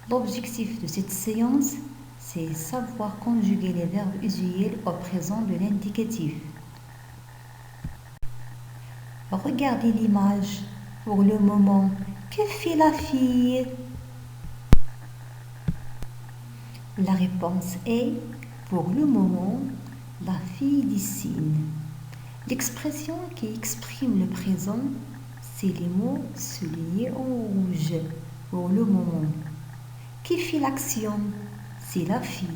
L'objectif de cette séance, c'est savoir conjuguer les verbes usuels au présent de l'indicatif. Regardez l'image. Pour le moment, que fait la fille? La réponse est, pour le moment, la fille dessine. L'expression qui exprime le présent, c'est les mots soulignés en rouge. Pour le moment. Qui fait l'action? C'est la fille.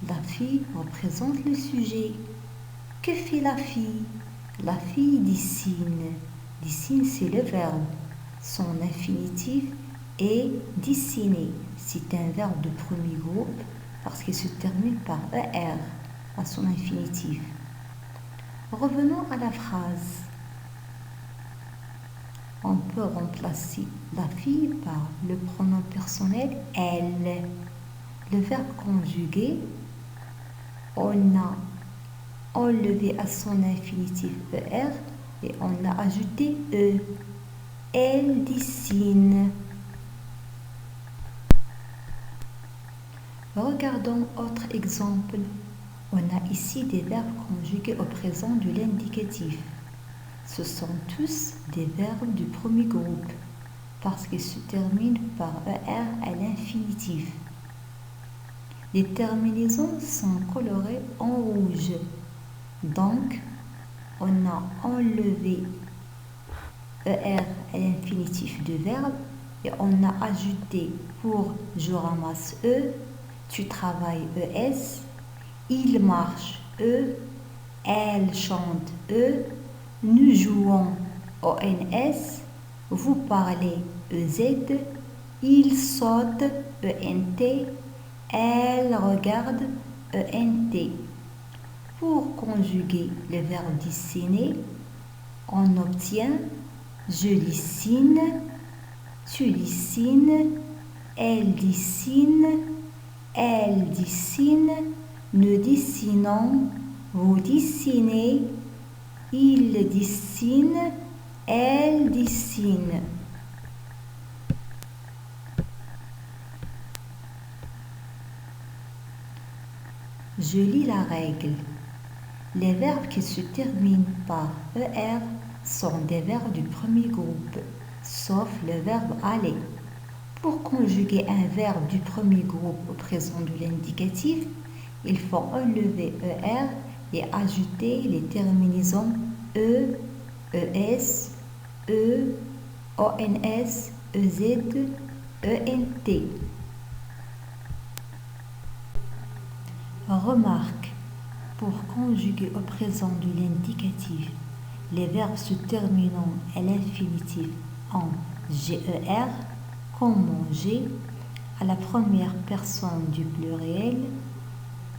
La fille représente le sujet. Que fait la fille? La fille dessine. Dessine, c'est le verbe. Son infinitif est dessiner. C'est un verbe de premier groupe parce qu'il se termine par ER à son infinitif. Revenons à la phrase. On peut remplacer la fille par le pronom personnel elle. Le verbe conjugué, on a enlevé à son infinitif ER et on a ajouté E. Elle dessine. Regardons autre exemple. On a ici des verbes conjugués au présent de l'indicatif. Ce sont tous des verbes du premier groupe parce qu'ils se terminent par ER à l'infinitif. Les terminaisons sont colorées en rouge. Donc, on a enlevé ER à l'infinitif du verbe et on a ajouté pour je ramasse E, tu travailles ES, il marche E, elle chante E, nous jouons ONS, vous parlez EZ, il saute ENT, elle regarde ENT. Pour conjuguer le verbe dessiner, on obtient je dessine, tu dessines, elle dessine, elle dessine, nous dessinons, vous dessinez, il dessine, elle dessine. Je lis la règle. Les verbes qui se terminent par ER sont des verbes du premier groupe, sauf le verbe aller. Pour conjuguer un verbe du premier groupe au présent de l'indicatif, il faut enlever ER et ajouter les terminaisons E, ES, E, ONS, EZ, ENT. Remarque, pour conjuguer au présent de l'indicatif, les verbes se terminant à l'infinitif en GER, comme manger, à la première personne du pluriel,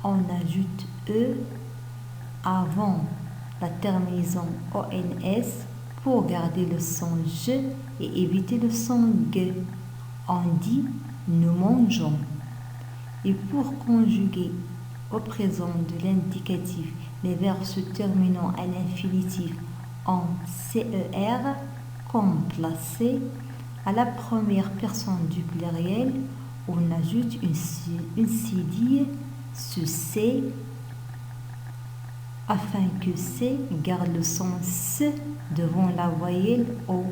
on ajoute E avant la terminaison ONS pour garder le son je et éviter le son ge. On dit nous mangeons. Et pour conjuguer au présent de l'indicatif les verbes se terminant à l'infinitif en CER, comme placer, à la première personne du pluriel, on ajoute une cédille sur C afin que C garde le son S devant la voyelle O.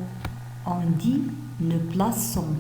On dit nous plaçons.